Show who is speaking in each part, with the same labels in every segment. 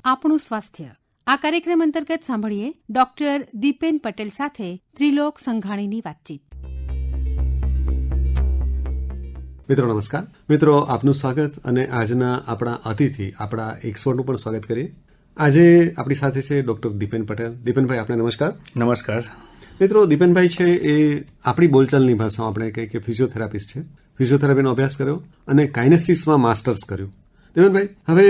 Speaker 1: આપણું સ્વાસ્થ્ય. આ કાર્યક્રમ અંતર્ગત સાંભળીએ ડોક્ટર દીપેન પટેલ સાથે ત્રિલોક સંઘાણીની વાતચીત.
Speaker 2: મિત્રો નમસ્કાર. મિત્રો આપનું સ્વાગત અને આજના આપણા અતિથિ આપણા એક્સપર્ટનું પણ સ્વાગત કરીએ. આજે આપણી સાથે છે ડોક્ટર દીપેન પટેલ. દીપેનભાઈ, આપને નમસ્કાર.
Speaker 3: નમસ્કાર.
Speaker 2: મિત્રો, દીપેનભાઈ છે એ આપણી બોલચાલની ભાષામાં આપણે કહીએ કે ફિઝિયોથેરાપિસ્ટ છે. ફિઝિયોથેરાપીનો અભ્યાસ કર્યો અને કાઇનેસિસમાં માસ્ટર્સ કર્યું. દીપેનભાઈ, હવે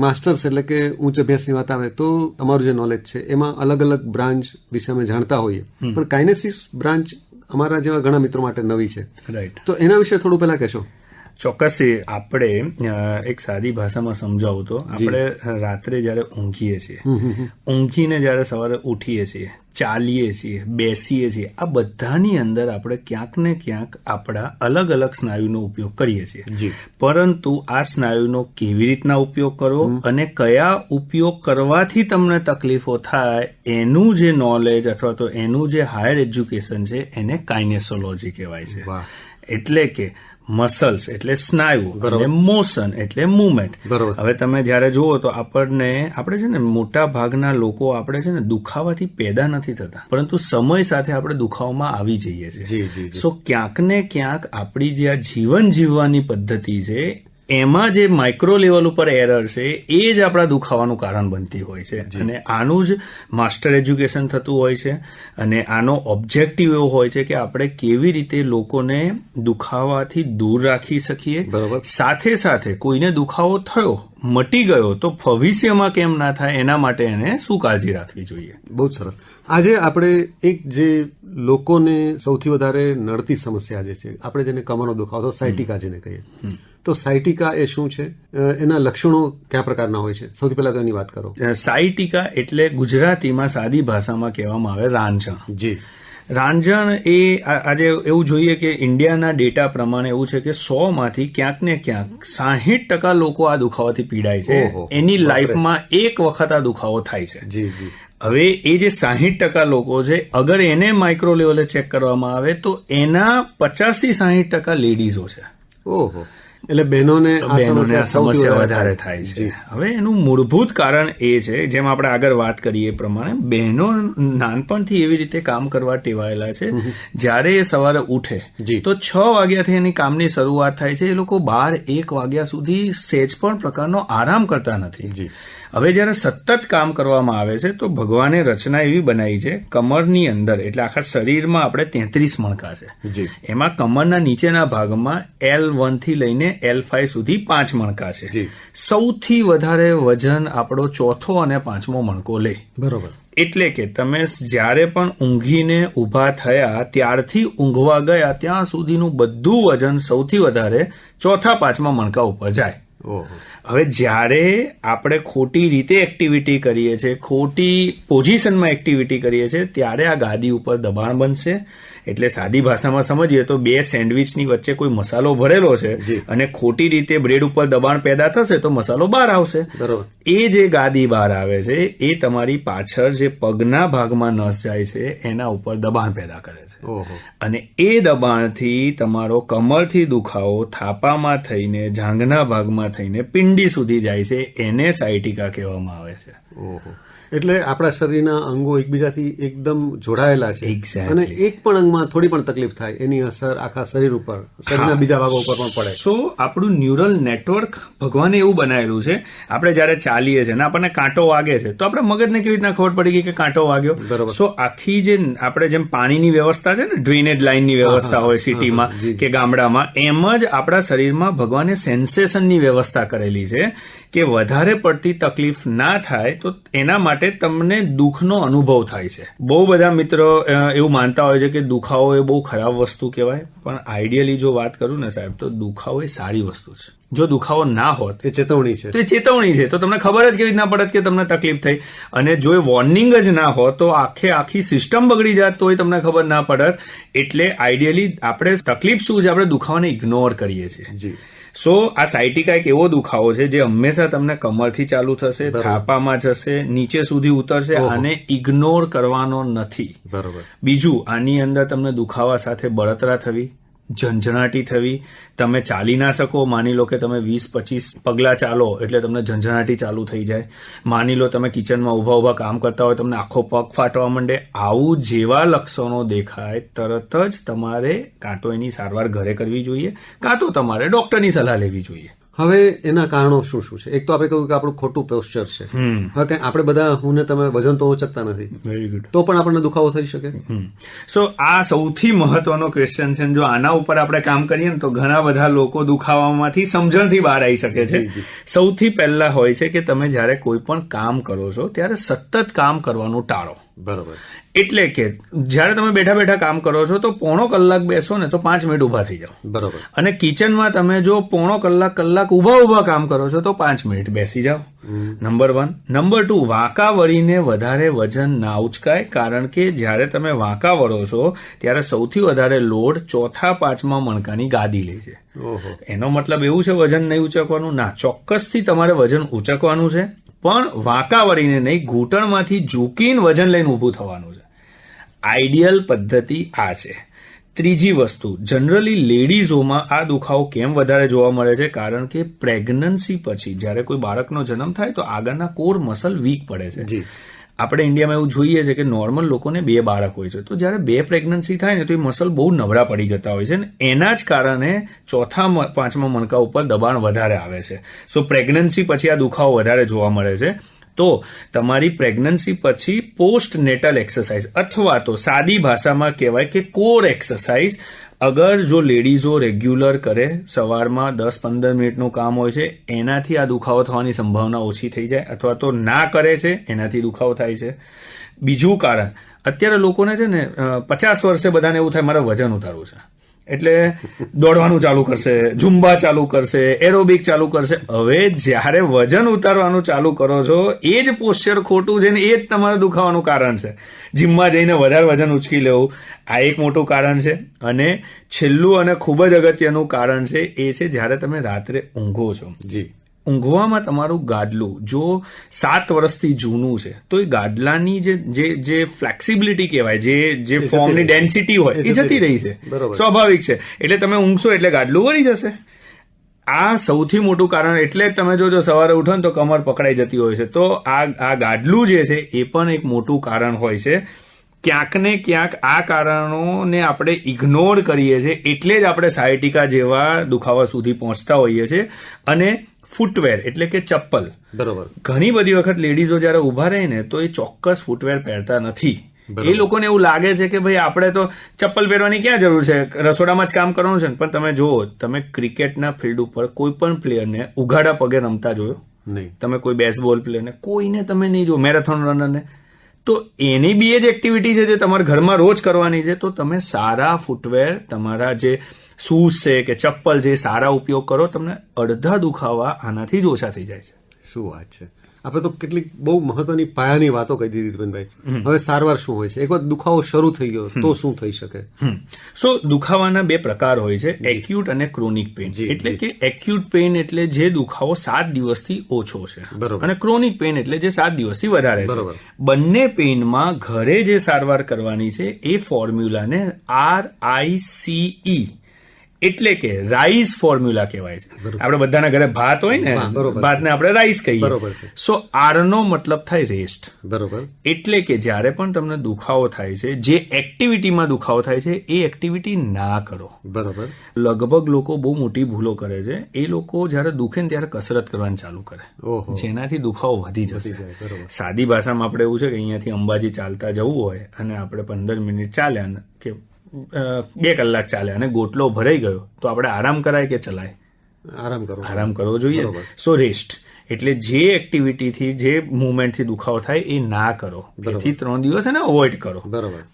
Speaker 2: માસ્ટર્સ એટલે કે ઉચ્ચ અભ્યાસની વાત આવે તો તમારું જે નોલેજ છે એમાં અલગ અલગ બ્રાન્ચ વિશે અમે જાણતા હોઈએ, પણ કાઇનેસિસ બ્રાન્ચ અમારા જેવા ઘણા મિત્રો માટે નવી છે.
Speaker 3: રાઈટ.
Speaker 2: તો એના વિશે થોડું પહેલા કહેશો.
Speaker 3: ચોક્કસ. આપણે એક સાદી ભાષામાં સમજાવું તો આપણે રાત્રે જયારે ઊંઘીએ છીએ, ઊંઘીને જયારે સવારે ઉઠીએ છીએ, ચાલીએ છીએ, બેસીએ છીએ, આ બધાની અંદર આપણે ક્યાંક ને ક્યાંક આપણા અલગ અલગ સ્નાયુનો ઉપયોગ કરીએ છીએ. પરંતુ આ સ્નાયુનો કેવી રીતના ઉપયોગ કરવો અને કયા ઉપયોગ કરવાથી તમને તકલીફો થાય એનું જે નોલેજ અથવા તો એનું જે હાયર એજ્યુકેશન છે એને કાઇનેસોલોજી કહેવાય છે. એટલે કે મસલ્સ એટલે સ્નાયુ અને મોશન એટલે મુવમેન્ટ. હવે તમે જયારે જુઓ તો આપણે છે ને મોટા ભાગના લોકો આપણે છે ને દુખાવાથી પેદા નથી થતા, પરંતુ સમય સાથે આપણે દુખાવામાં આવી જઈએ છીએ. સો ક્યાંક ને ક્યાંક આપણી જે આ જીવન જીવવાની પદ્ધતિ છે એમાં જે માઇક્રો લેવલ ઉપર એરર છે એ જ આપણા દુખાવાનું કારણ બનતી હોય છે. અને આનું જ માસ્ટર એજ્યુકેશન થતું હોય છે અને આનો ઓબ્જેક્ટિવ એવો હોય છે કે આપણે કેવી રીતે લોકોને દુખાવાથી દૂર રાખી શકીએ, સાથે સાથે કોઈને દુખાવો થયો મટી ગયો તો ભવિષ્યમાં કેમ ના થાય એના માટે એને શું કાળજી રાખવી જોઈએ.
Speaker 2: બહુ સરસ. આજે આપણે એક જે લોકોને સૌથી વધારે નડતી સમસ્યા જે છે, આપણે જેને કમરનો દુખાવો સાયટિકા જેને કહીએ, તો સાયટિકા એ શું છે, એના લક્ષણો કયા પ્રકારના હોય છે? સૌથી પહેલા તો એની વાત કરો.
Speaker 3: સાયટિકા એટલે ગુજરાતીમાં સાદી ભાષામાં કહેવામાં આવે રાંઝણ.
Speaker 2: જી.
Speaker 3: રાંઝણ એ આજે એવું જોઈએ કે ઇન્ડિયાના ડેટા પ્રમાણે એવું છે કે 100 માંથી ક્યાંક ને ક્યાંક 60% લોકો આ દુખાવાથી પીડાય છે. એની લાઈફમાં એક વખત આ દુખાવો થાય છે. હવે એ જે 60% લોકો છે, અગર એને માઇક્રો લેવલે ચેક કરવામાં આવે તો એના 50-60% લેડીઝો છે.
Speaker 2: ઓહો. એટલે બહેનોને આ સમસ્યા
Speaker 3: વધારે થાય છે. હવે એનું મૂળભૂત કારણ એ છે, જેમ આપણે આગળ વાત કરીએ એ પ્રમાણે, બહેનો નાનપણથી એવી રીતે કામ કરવા ટેવાયેલા છે, જ્યારે એ સવારે ઉઠે તો 6 વાગ્યાથી એની કામની શરૂઆત થાય છે. એ લોકો 12-1 વાગ્યા સુધી સહેજ પણ પ્રકારનો આરામ કરતા નથી. હવે જયારે સતત કામ કરવામાં આવે છે તો ભગવાને રચના એવી બનાવી છે, કમરની અંદર એટલે આખા શરીરમાં આપણે 33 મણકા છે. એમાં કમરના નીચેના ભાગમાં L1 થી લઈને L5 સુધી 5 મણકા છે. સૌથી વધારે વજન આપણો ચોથો અને 5મો મણકો લે. બરોબર. એટલે કે તમે જ્યારે પણ ઊંઘીને ઉભા થયા ત્યારથી ઊંઘવા ગયા ત્યાં સુધીનું બધું વજન સૌથી વધારે ચોથા 5મા મણકા ઉપર જાય. હવે જ્યારે આપણે ખોટી રીતે એક્ટિવિટી કરીએ છીએ, ખોટી પોઝિશનમાં એક્ટિવિટી કરીએ છીએ, ત્યારે આ ગાદી ઉપર દબાણ બનશે. એટલે સાદી ભાષામાં સમજીએ તો 2 સેન્ડવિચની વચ્ચે કોઈ મસાલો ભરેલો છે અને ખોટી રીતે બ્રેડ ઉપર દબાણ પેદા થશે તો મસાલો બહાર આવશે. એ જે ગાદી બહાર આવે છે એ તમારી પાછળ જે પગના ભાગમાં નસ જાય છે એના ઉપર દબાણ પેદા કરે છે. અને એ દબાણથી તમારો કમરથી દુખાવો થાપામાં થઈને જાંઘના ભાગમાં થઈને પિંડી સુધી જાય છે. એને સાયટિકા કહેવામાં આવે છે.
Speaker 2: એટલે આપણા શરીરના અંગો એકબીજાથી એકદમ જોડાયેલા છે અને એક પણ અંગમાં થોડી પણ તકલીફ થાય એની અસર આખા શરીર ઉપર, શરીરના બીજા ભાગો ઉપર પણ પડે.
Speaker 3: સો આપણું ન્યુરલ નેટવર્ક ભગવાને એવું બનાવેલું છે, આપણે જયારે ચાલીએ છીએ ને આપણને કાંટો વાગે છે તો આપણે મગજને કેવી રીતના ખબર પડી ગઈ કે કાંટો વાગ્યો. સો આખી જે આપણે જેમ પાણીની વ્યવસ્થા છે ને, ડ્રેનેજ લાઇનની વ્યવસ્થા હોય સિટીમાં કે ગામડામાં, એમ જ આપણા શરીરમાં ભગવાને સેન્સેશનની વ્યવસ્થા કરેલી છે કે વધારે પડતી તકલીફ ના થાય તો એના માટે તમને દુઃખનો અનુભવ થાય છે. બહુ બધા મિત્રો એવું માનતા હોય છે કે દુખાવો એ બહુ ખરાબ વસ્તુ કહેવાય, પણ આઈડિયલી જો વાત કરું ને સાહેબ તો દુખાવો એ સારી વસ્તુ છે. જો દુખાવો ના હોત
Speaker 2: એ ચેતવણી છે,
Speaker 3: તો એ ચેતવણી છે, તો તમને ખબર જ કેવી રીતના પડત કે તમને તકલીફ થઈ. અને જો એ વોર્નિંગ જ ના હોત તો આખી સિસ્ટમ બગડી જાત તોય તમને ખબર ના પડત. એટલે આઈડિયલી આપણે તકલીફ શું છે, આપણે દુખાવાને ઇગ્નોર કરીએ છીએ. સો આ સાયટિકા એક એવો દુખાવો છે જે હંમેશા તમને કમરથી ચાલુ થશે, થાપામાં જશે, નીચે સુધી ઉતરશે. આને ઇગ્નોર કરવાનો નથી. બરોબર. બીજું, આની અંદર તમને દુખાવા સાથે બળતરા થવી, ઝંઝણાટી થવી, તમે ચાલી ના શકો. માની લો કે તમે 20-25 પગલા ચાલો એટલે તમને ઝંઝણાટી ચાલુ થઈ જાય. માની લો તમે કિચનમાં ઊભા કામ કરતા હોય, તમને આખો પગ ફાટવા માંડે. આવું જેવા લક્ષણો દેખાય તરત જ તમારે કાં તો એની સારવાર ઘરે કરવી જોઈએ, કાં તો તમારે ડોક્ટરની સલાહ લેવી જોઈએ.
Speaker 2: હવે એના કારણો શું શું છે? એક તો આપણે કહ્યું કે આપણું ખોટું પોસ્ચર છે. હવે કે આપણે બધા હું ને તમે વજન તો ઉંચકતા નથી,
Speaker 3: વેરી ગુડ,
Speaker 2: તો પણ આપણને દુખાવો થઈ શકે.
Speaker 3: સો આ સૌથી મહત્વનો ક્વેશ્ચન છે. જો આના ઉપર આપણે કામ કરીએ ને તો ઘણા બધા લોકો દુખાવામાંથી સમજણથી બહાર આવી શકે છે. સૌથી પહેલા હોય છે કે તમે જ્યારે કોઈ પણ કામ કરો છો ત્યારે સતત કામ કરવાનું ટાળો.
Speaker 2: બરોબર.
Speaker 3: એટલે કે જ્યારે તમે બેઠા બેઠા કામ કરો છો તો પોણો કલાક બેસો ને તો 5 મિનિટ ઉભા થઈ જાઓ.
Speaker 2: બરોબર.
Speaker 3: અને કિચનમાં તમે જો પોણો કલાક ઉભા કામ કરો છો તો 5 મિનિટ બેસી જાઓ. નંબર 1. નંબર 2, વાંકા વળીને વધારે વજન ના ઉચકાય, કારણ કે જ્યારે તમે વાંકા વળો છો ત્યારે સૌથી વધારે લોડ 4-5મા મણકાની ગાદી લે છે. એનો મતલબ એવું છે વજન નહીં ઉચકવાનું? ના, ચોક્કસથી તમારે વજન ઉચકવાનું છે, પણ વાંકા વળીને નહીં, ઘૂંટણમાંથી ઝૂકીને વજન લઈને ઊભું થવાનું છે. આઈડિયલ પદ્ધતિ આ છે. ત્રીજી વસ્તુ, જનરલી લેડીઝોમાં આ દુખાવો કેમ વધારે જોવા મળે છે? કારણ કે પ્રેગ્નન્સી પછી જ્યારે કોઈ બાળકનો જન્મ થાય તો આગળના કોર મસલ વીક પડે છે. આપણે ઇન્ડિયામાં એવું જોઈએ છે કે નોર્મલ લોકોને 2 બાળક હોય છે, તો જ્યારે 2 પ્રેગ્નન્સી થાય ને તો એ મસલ બહુ નબળા પડી જતા હોય છે, ને એના જ કારણે 4-5મા મણકા ઉપર દબાણ વધારે આવે છે. સો પ્રેગ્નન્સી પછી આ દુખાવો વધારે જોવા મળે છે. તો તમારી પ્રેગ્નન્સી પછી પોસ્ટ નેટલ એક્સરસાઇઝ, અથવા તો સાદી ભાષામાં કહેવાય કે કોર એક્સરસાઇઝ, અગર જો લેડીઝો રેગ્યુલર કરે, સવારમાં 10-15 મિનિટનું કામ હોય છે, એનાથી આ દુખાવો થવાની સંભાવના ઓછી થઈ જાય. અથવા તો ના કરે છે એનાથી દુખાવો થાય છે. બીજું કારણ, અત્યારે લોકોને છે ને 50 વર્ષે બધાને એવું થાય મારે વજન ઉતારવું છે, એટલે દોડવાનું ચાલુ કરશે, ઝુંબા ચાલુ કરશે, એરોબિક ચાલુ કરશે. હવે જ્યારે વજન ઉતારવાનું ચાલુ કરો છો એ જ પોસ્ચર ખોટું છે ને એ જ તમારા દુખાવાનું કારણ છે. જીમમાં જઈને વધારે વજન ઉચકી લેવું, આ એક મોટું કારણ છે. અને છેલ્લું અને ખૂબ જ અગત્યનું કારણ છે એ છે જ્યારે તમે રાત્રે ઊંઘો છો. ઊંઘવામાં તમારું ગાદલું જો 7 વર્ષથી જૂનું છે તો એ ગાદલાની જે ફ્લેક્સિબિલિટી કહેવાય, જે ફોર્મની ડેન્સિટી હોય એ જતી રહી છે, સ્વાભાવિક છે. એટલે તમે ઊંઘશો એટલે ગાદલું વળી જશે. આ સૌથી મોટું કારણ. એટલે જ તમે જોજો સવારે ઉઠો ને તો કમર પકડાઈ જતી હોય છે. તો આ ગાદલું જે છે એ પણ એક મોટું કારણ હોય છે. ક્યાંક ને ક્યાંક આ કારણોને આપણે ઇગ્નોર કરીએ છીએ, એટલે જ આપણે સાયટિકા જેવા દુખાવા સુધી પહોંચતા હોઈએ છીએ. અને ફૂટવેર એટલે કે ચપ્પલ, બરોબર, ઘણી બધી વખત લેડીઝો જયારે ઉભા રહે ને તો એ ચોક્કસ ફૂટવેર પહેરતા નથી. એ લોકોને એવું લાગે છે કે ભાઈ આપણે તો ચપ્પલ પહેરવાની ક્યાં જરૂર છે, રસોડામાં જ કામ કરવાનું છે. પણ તમે જુઓ, તમે ક્રિકેટના ફિલ્ડ ઉપર કોઈ પણ પ્લેયરને ઉઘાડા પગે રમતા જોયો નહીં? તમે કોઈ બેસબોલ પ્લેયરને, કોઈને તમે નહીં જો, મેરેથોન રનરને, તો એની બી એ જ એક્ટિવિટી છે જે તમારા ઘરમાં રોજ કરવાની છે. તો તમે સારા ફૂટવેર, તમારા જે શૂઝ છે કે ચપ્પલ છે, સારા ઉપયોગ કરો, તમને અડધા દુખાવા આનાથી જ ઓછા થઈ જાય છે.
Speaker 2: શું વાત છે! આપણે તો કેટલીક બહુ મહત્વની પાયાની વાતો કહી દીધી દીપેનભાઈ. હવે સારવાર શું હોય છે? એક વખત દુખાવો શરૂ થઈ ગયો તો શું થઈ શકે?
Speaker 3: સો દુખાવાના 2 પ્રકાર હોય છે, એક્યુટ અને ક્રોનિક પેઇન. એટલે કે એક્યુટ પેઇન એટલે જે દુખાવો 7 દિવસથી ઓછો છે, અને ક્રોનિક પેઇન એટલે જે 7 દિવસથી વધારે છે. બંને પેઇનમાં ઘરે જે સારવાર કરવાની છે એ ફોર્મ્યુલાને RICE એટલે કે રાઈસ ફોર્મ્યુલા કહેવાય છે. આપણે બધાના ઘરે ભાત હોય ને, ભાતને આપણે રાઈસ કહીએ. સો આર નો મતલબ થાય રેસ્ટ. બરોબર. એટલે કે જ્યારે પણ તમને દુખાવો થાય છે, જે એક્ટિવિટીમાં દુખાવો થાય છે એ એક્ટિવિટી ના કરો. બરોબર. લગભગ લોકો બહુ મોટી ભૂલો કરે છે. એ લોકો જ્યારે દુખે ને ત્યારે કસરત કરવાનું ચાલુ કરે, જેનાથી દુખાવો વધી જશે. સાદી ભાષામાં આપણે એવું છે કે અહીંયાથી અંબાજી ચાલતા જવું હોય અને આપણે 15 મિનિટ ચાલ્યા કે 2 કલાક ચાલે અને ગોટલો ભરાઈ ગયો તો આપણે આરામ કરાય કે ચલાય? આરામ કરવો જોઈએ. સો રેસ્ટ એટલે જે એક્ટિવિટીથી, જે મુવમેન્ટથી દુખાવો થાય એ ના કરો. 2 થી 3 દિવસ એને અવોઇડ કરો.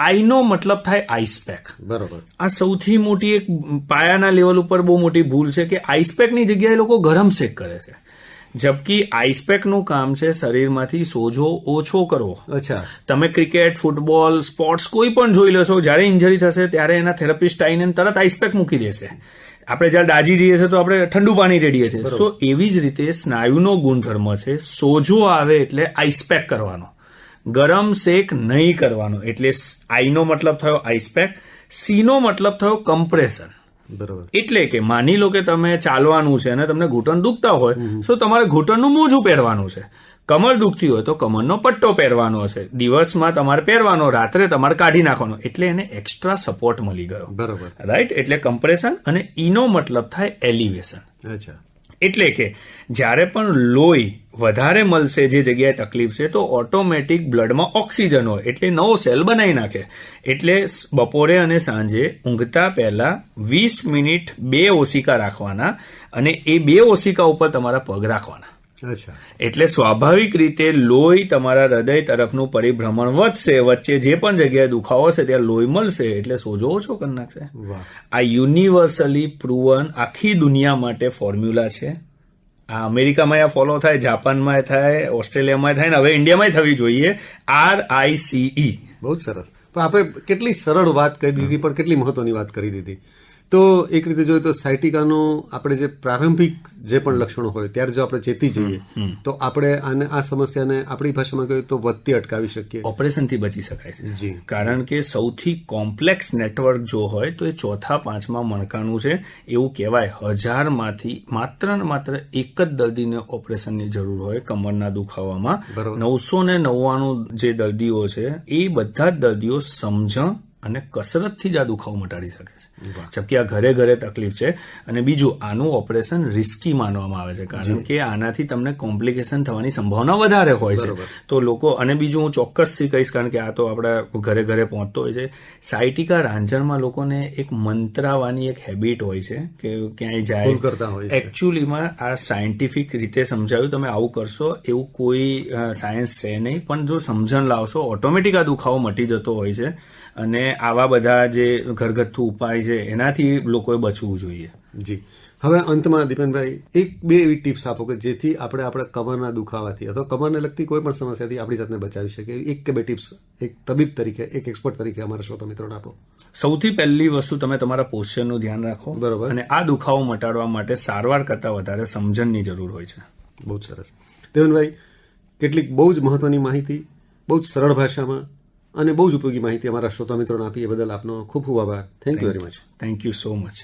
Speaker 3: આઈ નો મતલબ થાય આઈસ પેક. બરોબર. આ સૌથી મોટી એક પાયાના લેવલ ઉપર બહુ મોટી ભૂલ છે કે આઈસ પેકની જગ્યાએ લોકો ગરમ શેક કરે છે. જબકી આઈસપેક નું કામ છે શરીરમાંથી સોજો ઓછો કરવો. અચ્છા. તમે ક્રિકેટ, ફૂટબોલ, સ્પોર્ટ્સ કોઈ પણ જોઈ લેશો, જ્યારે ઇન્જરી થશે ત્યારે એના થેરાપિસ્ટ આવીને તરત આઈસપેક મૂકી દેશે. આપણે જ્યારે દાજી જઈએ છીએ તો આપણે ઠંડુ પાણી રેડીએ છીએ. સો એવી જ રીતે સ્નાયુનો ગુણધર્મ છે, સોજો આવે એટલે આઈસપેક કરવાનો, ગરમ શેક નહીં કરવાનો. એટલે આઈ નો મતલબ થયો આઈસપેક, સી નો મતલબ થયો કમ્પ્રેશન.
Speaker 2: બરોબર.
Speaker 3: એટલે કે માની લો કે તમે ચાલવાનું છે અને તમને ઘૂંટણ દુખતા હોય તો તમારે ઘૂંટણનું મોજું પહેરવાનું છે. કમર દુખતી હોય તો કમરનો પટ્ટો પહેરવાનો છે. દિવસમાં તમારે પહેરવાનો, રાત્રે તમારે કાઢી નાખવાનો. એટલે એને એક્સ્ટ્રા સપોર્ટ મળી ગયો.
Speaker 2: બરોબર.
Speaker 3: રાઈટ. એટલે કમ્પ્રેશન અને ઈનો મતલબ થાય એલિવેશન.
Speaker 2: અચ્છા.
Speaker 3: એટલે કે જ્યારે પણ લોહી વધારે મળશે જે જગ્યાએ તકલીફ છે તો ઓટોમેટિક બ્લડમાં ઓક્સિજન હોય એટલે નવો સેલ બનાવી નાખે. એટલે બપોરે અને સાંજે ઊંઘતા પહેલા 20 મિનિટ 2 ઓશિકા રાખવાના અને એ 2 ઓશિકા ઉપર તમારા પગ રાખવાના.
Speaker 2: અચ્છા.
Speaker 3: એટલે સ્વાભાવિક રીતે લોહી તમારા હૃદય તરફનું પરિભ્રમણ વધશે. વચ્ચે જે પણ જગ્યાએ દુખાવો છે ત્યાં લોહી મળશે એટલે સોજો ઓછો કરી નાખશે.
Speaker 2: વાહ.
Speaker 3: આ યુનિવર્સલી પ્રુવન આખી દુનિયા માટે ફોર્મ્યુલા છે. આ અમેરિકામાં ફોલો થાય, જાપાનમાં થાય, ઓસ્ટ્રેલિયામાં થાય ને હવે ઇન્ડિયામાં થવી જોઈએ. RICE.
Speaker 2: બહુ જ સરસ. પણ આપણે કેટલી સરળ વાત કરી દીધી પણ કેટલી મહત્વની વાત કરી દીધી. તો એક રીતે જોઈએ તો સાયટિકાનું આપણે જે પ્રારંભિક જે પણ લક્ષણો હોય ત્યારે જો આપણે ચેતી જઈએ તો આપણે આને આ સમસ્યાને આપણી ભાષામાં કહીએ તો વધતી અટકાવી શકીએ.
Speaker 3: ઓપરેશનથી બચી શકાય છે.
Speaker 2: જી.
Speaker 3: કારણ કે સૌથી કોમ્પ્લેક્સ નેટવર્ક જો હોય તો એ 4થા 5મા મણકાનું છે. એવું કહેવાય 1000માંથી માત્ર ને માત્ર એક જ દર્દીને ઓપરેશનની જરૂર હોય કમરના દુખાવામાં. 999 જે દર્દીઓ છે એ બધા જ દર્દીઓ સમજણ અને કસરતથી જ આ દુખાવો મટાડી શકે છે. જબકે આ ઘરે ઘરે તકલીફ છે. અને બીજું આનું ઓપરેશન રિસ્કી માનવામાં આવે છે કારણ કે આનાથી તમને કોમ્પ્લિકેશન થવાની સંભાવના વધારે હોય છે. તો લોકો, અને બીજું હું ચોક્કસથી કહીશ કારણ કે આ તો આપણા ઘરે ઘરે પહોંચતો હોય છે, સાયટિકા રાંઝણમાં લોકોને એક મંત્રાવાની એક હેબિટ હોય છે કે ક્યાંય જાય. એકચ્યુઅલીમાં આ સાયન્ટિફિક રીતે સમજાવ્યું, તમે આવું કરશો એવું કોઈ સાયન્સ છે નહીં, પણ જો સમજણ લાવશો ઓટોમેટિક આ દુખાવો મટી જતો હોય છે. અને આવા બધા જે ઘરગથ્થુ ઉપાય છે એનાથી લોકોએ બચવું જોઈએ.
Speaker 2: જી. હવે અંતમાં દીપેનભાઈ 1-2 એવી ટિપ્સ આપો કે જેથી આપણે આપણા કમરના દુખાવાથી અથવા કમરને લગતી કોઈ પણ સમસ્યાથી આપણી જાતને બચાવી શકીએ. 1 કે 2 ટિપ્સ એક તબીબ તરીકે, એક એક્સપર્ટ તરીકે અમારા શ્રોતા મિત્રોને આપો.
Speaker 3: સૌથી પહેલી વસ્તુ, તમે તમારા પોસ્ચરનું ધ્યાન રાખો.
Speaker 2: બરોબર.
Speaker 3: અને આ દુખાવો મટાડવા માટે સારવાર કરતાં વધારે સમજણની જરૂર હોય છે.
Speaker 2: બહુ જ સરસ. દેવનભાઈ, કેટલીક બહુ જ મહત્વની માહિતી બહુ જ સરળ ભાષામાં અને બહુ જ ઉપયોગી માહિતી અમારા શ્રોતા મિત્રોને આપી એ બદલ આપનો ખૂબ ખૂબ આભાર. Thank you very much.
Speaker 3: Thank you so much.